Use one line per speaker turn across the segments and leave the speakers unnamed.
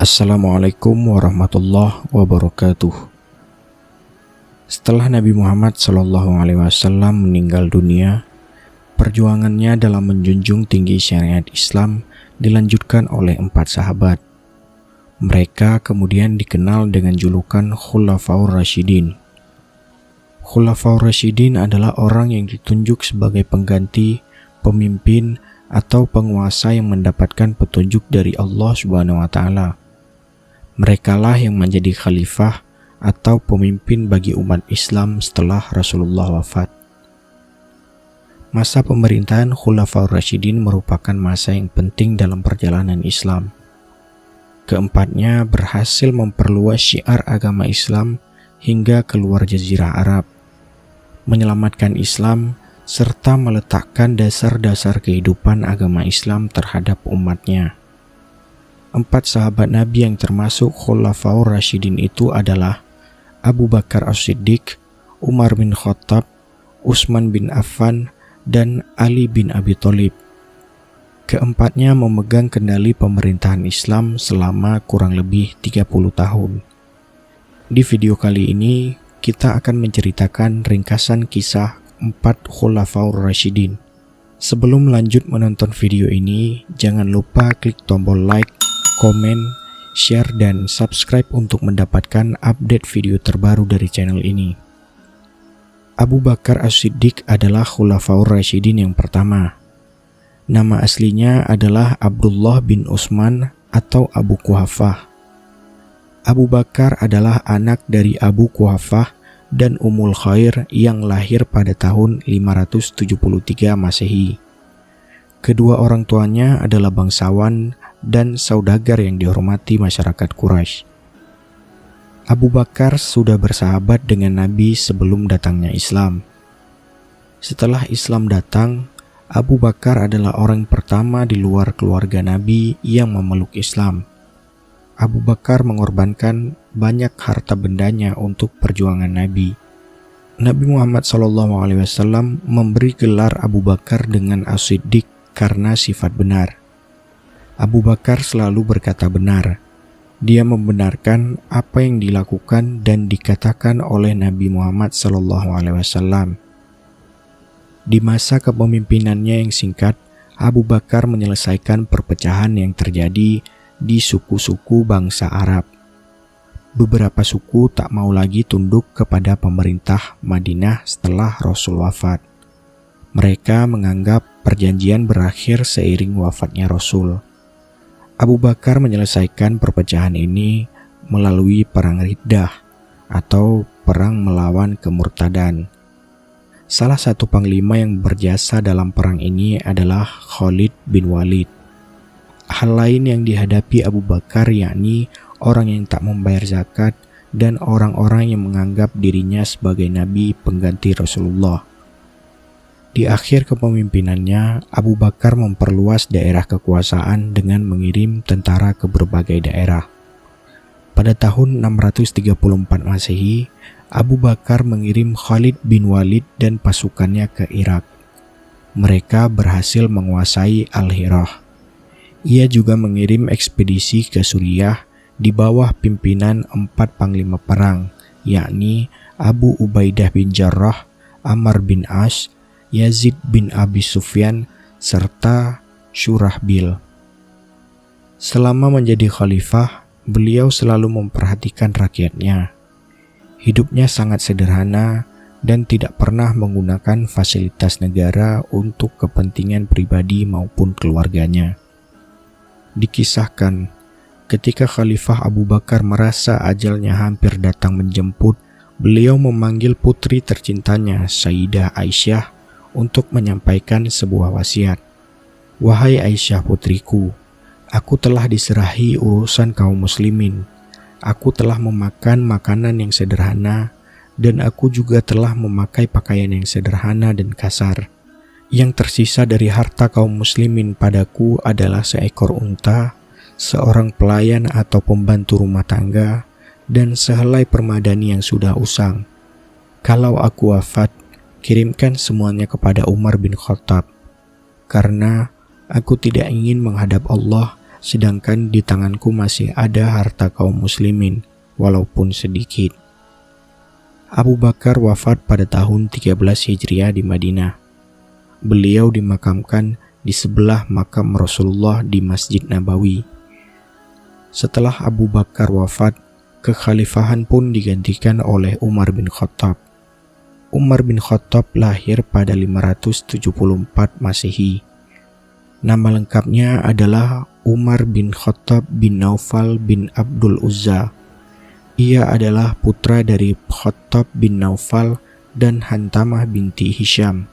Assalamualaikum warahmatullahi wabarakatuh. Setelah Nabi Muhammad SAW meninggal dunia, perjuangannya dalam menjunjung tinggi syariat Islam dilanjutkan oleh 4 sahabat. Mereka kemudian dikenal dengan julukan Khulafaur Rasyidin. Khulafaur Rasyidin adalah orang yang ditunjuk sebagai pengganti, pemimpin, atau penguasa yang mendapatkan petunjuk dari Allah SWT. Merekalah yang menjadi khalifah atau pemimpin bagi umat Islam setelah Rasulullah wafat. Masa pemerintahan Khulafaur Rasyidin merupakan masa yang penting dalam perjalanan Islam. Keempatnya berhasil memperluas syiar agama Islam hingga keluar Jazirah Arab, menyelamatkan Islam, serta meletakkan dasar-dasar kehidupan agama Islam terhadap umatnya. 4 sahabat Nabi yang termasuk Khulafaur Rasyidin itu adalah Abu Bakar As-Siddiq, Umar bin Khattab, Utsman bin Affan, dan Ali bin Abi Thalib. Keempatnya memegang kendali pemerintahan Islam selama kurang lebih 30 tahun. Di video kali ini, kita akan menceritakan ringkasan kisah 4 Khulafaur Rasyidin. Sebelum lanjut menonton video ini, jangan lupa klik tombol like, komen, share, dan subscribe untuk mendapatkan update video terbaru dari channel ini. Abu Bakar As-Siddiq adalah Khulafaur Rasyidin yang pertama. Nama aslinya adalah Abdullah bin Utsman atau Abu Quhafah. Abu Bakar adalah anak dari Abu Quhafah dan Ummul Khair yang lahir pada tahun 573 Masehi. Kedua orang tuanya adalah bangsawan dan saudagar yang dihormati masyarakat Quraisy. Abu Bakar sudah bersahabat dengan Nabi sebelum datangnya Islam. Setelah Islam datang, Abu Bakar adalah orang pertama di luar keluarga Nabi yang memeluk Islam. Abu Bakar mengorbankan banyak harta bendanya untuk perjuangan Nabi. Nabi Muhammad SAW memberi gelar Abu Bakar dengan As-Siddiq karena sifat benar. Abu Bakar selalu berkata benar. Dia membenarkan apa yang dilakukan dan dikatakan oleh Nabi Muhammad SAW. Di masa kepemimpinannya yang singkat, Abu Bakar menyelesaikan perpecahan yang terjadi di suku-suku bangsa Arab. Beberapa suku tak mau lagi tunduk kepada pemerintah Madinah setelah Rasul wafat. Mereka menganggap perjanjian berakhir seiring wafatnya Rasul. Abu Bakar menyelesaikan perpecahan ini melalui perang Riddah atau perang melawan kemurtadan. Salah satu panglima yang berjasa dalam perang ini adalah Khalid bin Walid. Hal lain yang dihadapi Abu Bakar yakni orang yang tak membayar zakat dan orang-orang yang menganggap dirinya sebagai nabi pengganti Rasulullah. Di akhir kepemimpinannya, Abu Bakar memperluas daerah kekuasaan dengan mengirim tentara ke berbagai daerah. Pada tahun 634 Masehi, Abu Bakar mengirim Khalid bin Walid dan pasukannya ke Irak. Mereka berhasil menguasai Al-Hirah. Ia juga mengirim ekspedisi ke Suriah di bawah pimpinan 4 panglima perang, yakni Abu Ubaidah bin Jarrah, Ammar bin As, Yazid bin Abi Sufyan, serta Syurahbil. Selama menjadi khalifah, beliau selalu memperhatikan rakyatnya. Hidupnya sangat sederhana dan tidak pernah menggunakan fasilitas negara untuk kepentingan pribadi maupun keluarganya. Dikisahkan, ketika Khalifah Abu Bakar merasa ajalnya hampir datang menjemput, beliau memanggil putri tercintanya, Sayyidah Aisyah, untuk menyampaikan sebuah wasiat. "Wahai Aisyah putriku, aku telah diserahi urusan kaum muslimin. Aku telah memakan makanan yang sederhana, dan aku juga telah memakai pakaian yang sederhana dan kasar. Yang tersisa dari harta kaum muslimin padaku adalah seekor unta, seorang pelayan atau pembantu rumah tangga, dan sehelai permadani yang sudah usang. Kalau aku wafat, kirimkan semuanya kepada Umar bin Khattab, karena aku tidak ingin menghadap Allah sedangkan di tanganku masih ada harta kaum muslimin, walaupun sedikit. Abu Bakar wafat pada tahun 13 Hijriah di Madinah. Beliau dimakamkan di sebelah makam Rasulullah di Masjid Nabawi. Setelah Abu Bakar wafat, kekhalifahan pun digantikan oleh Umar bin Khattab. Umar bin Khattab lahir pada 574 Masehi. Nama lengkapnya adalah Umar bin Khattab bin Naufal bin Abdul Uzza. Ia adalah putra dari Khattab bin Naufal dan Hantamah binti Hisham.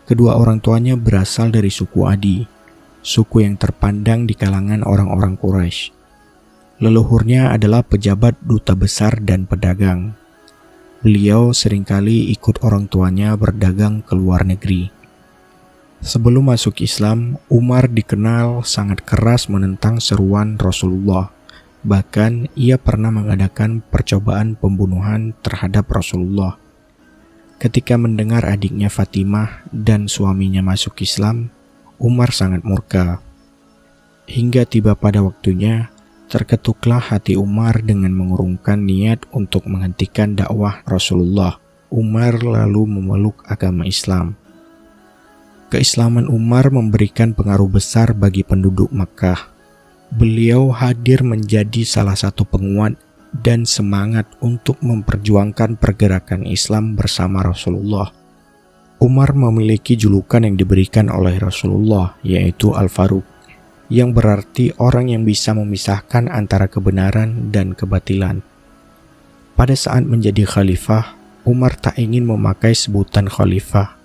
Kedua orang tuanya berasal dari suku Adi, suku yang terpandang di kalangan orang-orang Quraisy. Leluhurnya adalah pejabat duta besar dan pedagang. Beliau seringkali ikut orang tuanya berdagang ke luar negeri. Sebelum masuk Islam, Umar dikenal sangat keras menentang seruan Rasulullah. Bahkan ia pernah mengadakan percobaan pembunuhan terhadap Rasulullah. Ketika mendengar adiknya Fatimah dan suaminya masuk Islam, Umar sangat murka. Hingga tiba pada waktunya, terketuklah hati Umar dengan mengurungkan niat untuk menghentikan dakwah Rasulullah. Umar lalu memeluk agama Islam. Keislaman Umar memberikan pengaruh besar bagi penduduk Makkah. Beliau hadir menjadi salah satu penguat dan semangat untuk memperjuangkan pergerakan Islam bersama Rasulullah. Umar memiliki julukan yang diberikan oleh Rasulullah, yaitu Al-Faruq, yang berarti orang yang bisa memisahkan antara kebenaran dan kebatilan. Pada saat menjadi khalifah, Umar tak ingin memakai sebutan khalifah.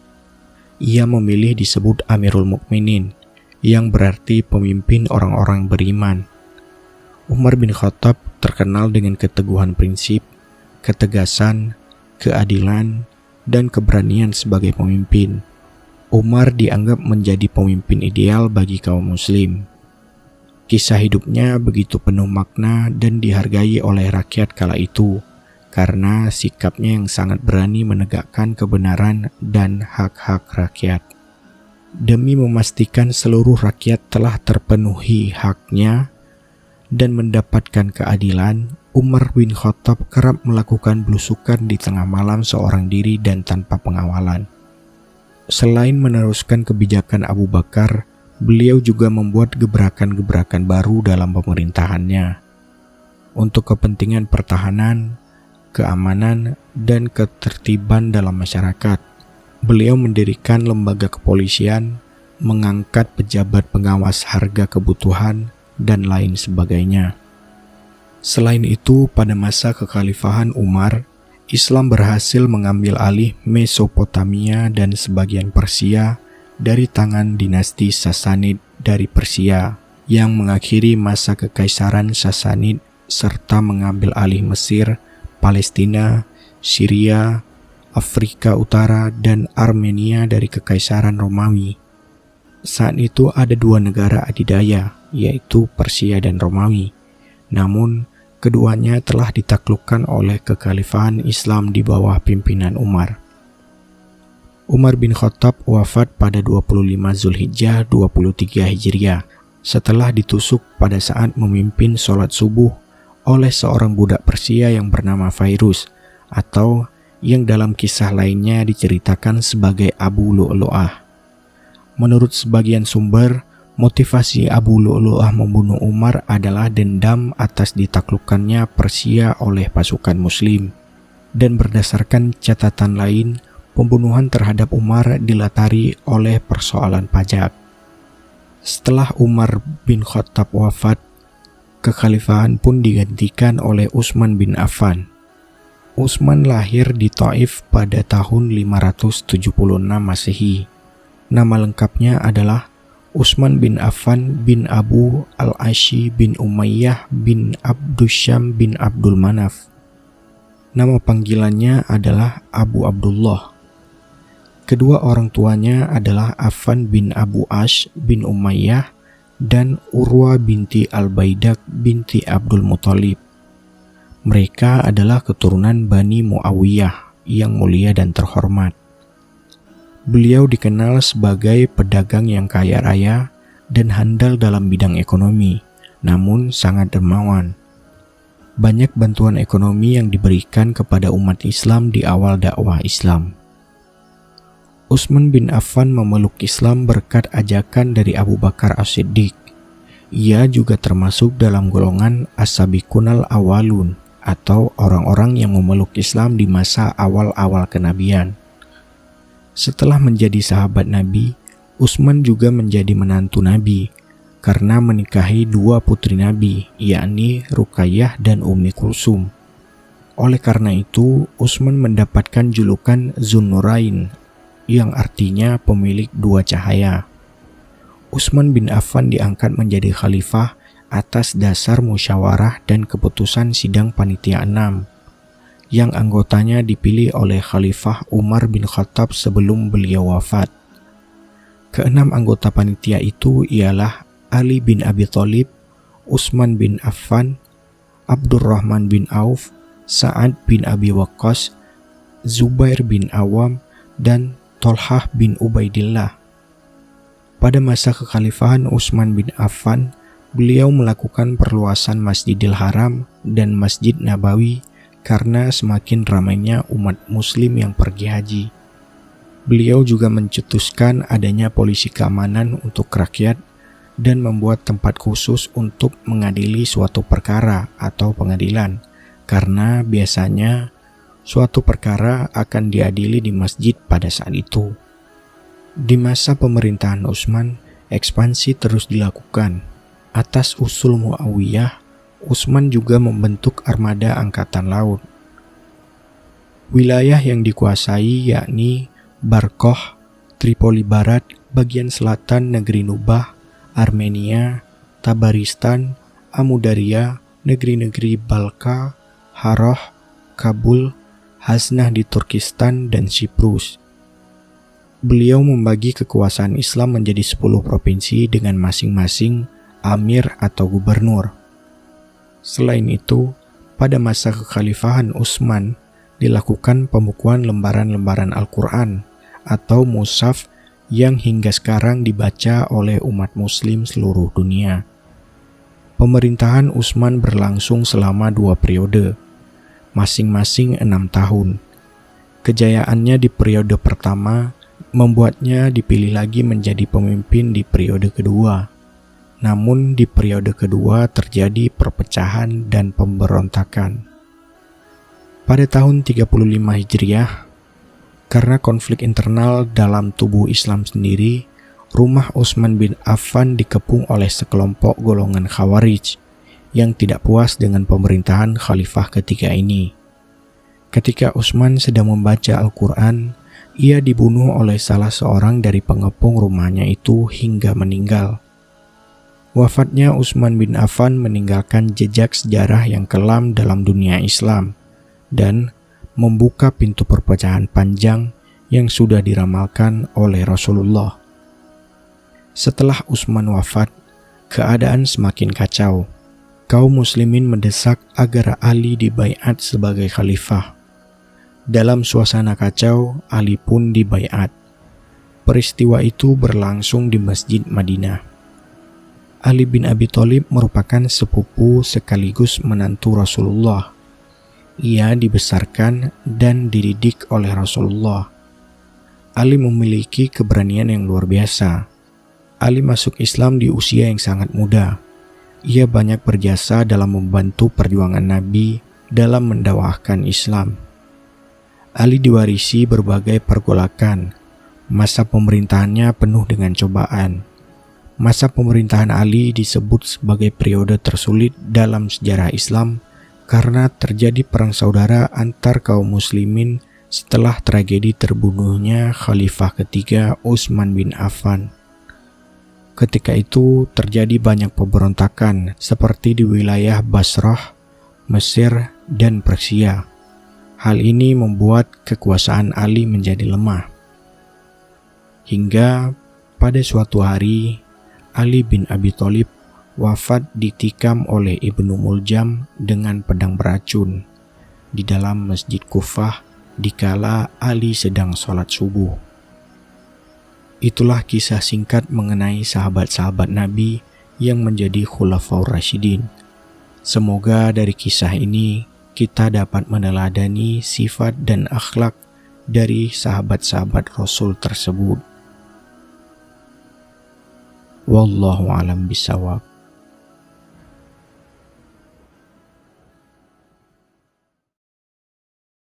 Ia memilih disebut Amirul Mukminin, yang berarti pemimpin orang-orang beriman. Umar bin Khattab terkenal dengan keteguhan prinsip, ketegasan, keadilan, dan keberanian sebagai pemimpin. Umar dianggap menjadi pemimpin ideal bagi kaum muslim. Kisah hidupnya begitu penuh makna dan dihargai oleh rakyat kala itu karena sikapnya yang sangat berani menegakkan kebenaran dan hak-hak rakyat. Demi memastikan seluruh rakyat telah terpenuhi haknya dan mendapatkan keadilan, Umar bin Khattab kerap melakukan belusukan di tengah malam seorang diri dan tanpa pengawalan. Selain meneruskan kebijakan Abu Bakar, beliau juga membuat gebrakan-gebrakan baru dalam pemerintahannya. Untuk kepentingan pertahanan, keamanan, dan ketertiban dalam masyarakat, beliau mendirikan lembaga kepolisian, mengangkat pejabat pengawas harga kebutuhan, dan lain sebagainya. Selain itu, pada masa kekhalifahan Umar, Islam berhasil mengambil alih Mesopotamia dan sebagian Persia dari tangan dinasti Sasanid dari Persia, yang mengakhiri masa kekaisaran Sasanid serta mengambil alih Mesir, Palestina, Syria, Afrika Utara, dan Armenia dari kekaisaran Romawi. Saat itu ada dua negara adidaya, yaitu Persia dan Romawi. Namun, keduanya telah ditaklukkan oleh kekhalifahan Islam di bawah pimpinan Umar. Umar bin Khattab wafat pada 25 Zulhijjah 23 Hijriah setelah ditusuk pada saat memimpin sholat subuh oleh seorang budak Persia yang bernama Fairuz, atau yang dalam kisah lainnya diceritakan sebagai Abu Lu'lu'ah. Menurut sebagian sumber, motivasi Abu Lu'lu'ah membunuh Umar adalah dendam atas ditaklukkannya Persia oleh pasukan Muslim. Dan berdasarkan catatan lain, pembunuhan terhadap Umar dilatari oleh persoalan pajak. Setelah Umar bin Khattab wafat, kekhalifahan pun digantikan oleh Utsman bin Affan. Utsman lahir di Taif pada tahun 576 Masehi. Nama lengkapnya adalah Utsman bin Affan bin Abu al-Ashi bin Umayyah bin Abdusyam bin Abdul Manaf. Nama panggilannya adalah Abu Abdullah. Kedua orang tuanya adalah Affan bin Abu Ash bin Umayyah dan Urwa binti Al-Baidak binti Abdul Muthalib. Mereka adalah keturunan Bani Muawiyah yang mulia dan terhormat. Beliau dikenal sebagai pedagang yang kaya raya dan handal dalam bidang ekonomi, namun sangat dermawan. Banyak bantuan ekonomi yang diberikan kepada umat Islam di awal dakwah Islam. Utsman bin Affan memeluk Islam berkat ajakan dari Abu Bakar As-Siddiq. Ia juga termasuk dalam golongan as-sabiqunal awalun atau orang-orang yang memeluk Islam di masa awal-awal kenabian. Setelah menjadi sahabat Nabi, Utsman juga menjadi menantu Nabi karena menikahi dua putri Nabi, yakni Ruqayyah dan Ummi Kulsum. Oleh karena itu, Utsman mendapatkan julukan Zunnurain, yang artinya pemilik dua cahaya. Utsman bin Affan diangkat menjadi khalifah atas dasar musyawarah dan keputusan sidang panitia 6, yang anggotanya dipilih oleh Khalifah Umar bin Khattab sebelum beliau wafat. Keenam anggota panitia itu ialah Ali bin Abi Thalib, Utsman bin Affan, Abdurrahman bin Auf, Sa'ad bin Abi Waqqas, Zubair bin Awam, dan Thalhah bin Ubaidillah. Pada masa kekhalifahan Utsman bin Affan, beliau melakukan perluasan Masjidil Haram dan Masjid Nabawi karena semakin ramainya umat muslim yang pergi haji. Beliau juga mencetuskan adanya polisi keamanan untuk rakyat dan membuat tempat khusus untuk mengadili suatu perkara atau pengadilan, karena biasanya suatu perkara akan diadili di masjid pada saat itu. Di masa pemerintahan Utsman, ekspansi terus dilakukan. Atas usul Muawiyah, Utsman juga membentuk armada angkatan laut. Wilayah yang dikuasai yakni Barkoh, Tripoli Barat, bagian selatan negeri Nubah, Armenia, Tabaristan, Amudarya, negeri-negeri Balka, Haroh, Kabul, Haznah di Turkistan, dan Siprus. Beliau membagi kekuasaan Islam menjadi 10 provinsi dengan masing-masing amir atau gubernur. Selain itu, pada masa kekhalifahan Utsman dilakukan pembukuan lembaran-lembaran Al-Quran atau mushaf yang hingga sekarang dibaca oleh umat muslim seluruh dunia. Pemerintahan Utsman berlangsung selama 2 periode, masing-masing 6 tahun. Kejayaannya di periode pertama membuatnya dipilih lagi menjadi pemimpin di periode kedua. Namun di periode kedua terjadi perpecahan dan pemberontakan. Pada tahun 35 Hijriah, karena konflik internal dalam tubuh Islam sendiri, rumah Utsman bin Affan dikepung oleh sekelompok golongan Khawarij yang tidak puas dengan pemerintahan khalifah ketiga ini. Ketika Utsman sedang membaca Al-Quran, ia dibunuh oleh salah seorang dari pengepung rumahnya itu hingga meninggal. Wafatnya Utsman bin Affan meninggalkan jejak sejarah yang kelam dalam dunia Islam dan membuka pintu perpecahan panjang yang sudah diramalkan oleh Rasulullah. Setelah Utsman wafat, keadaan semakin kacau. Kaum muslimin mendesak agar Ali dibaiat sebagai khalifah. Dalam suasana kacau, Ali pun dibaiat. Peristiwa itu berlangsung di Masjid Madinah. Ali bin Abi Thalib merupakan sepupu sekaligus menantu Rasulullah. Ia dibesarkan dan dididik oleh Rasulullah. Ali memiliki keberanian yang luar biasa. Ali masuk Islam di usia yang sangat muda. Ia banyak berjasa dalam membantu perjuangan Nabi dalam mendakwahkan Islam. Ali diwarisi berbagai pergolakan. Masa pemerintahannya penuh dengan cobaan. Masa pemerintahan Ali disebut sebagai periode tersulit dalam sejarah Islam karena terjadi perang saudara antar kaum muslimin setelah tragedi terbunuhnya Khalifah ketiga Utsman bin Affan. Ketika itu terjadi banyak pemberontakan seperti di wilayah Basrah, Mesir, dan Persia. Hal ini membuat kekuasaan Ali menjadi lemah. Hingga pada suatu hari, Ali bin Abi Thalib wafat ditikam oleh Ibnu Muljam dengan pedang beracun di dalam Masjid Kufah dikala Ali sedang sholat subuh. Itulah kisah singkat mengenai sahabat-sahabat Nabi yang menjadi Khulafaur Rasyidin. Semoga dari kisah ini kita dapat meneladani sifat dan akhlak dari sahabat-sahabat Rasul tersebut. Wallahu a'lam bishawab.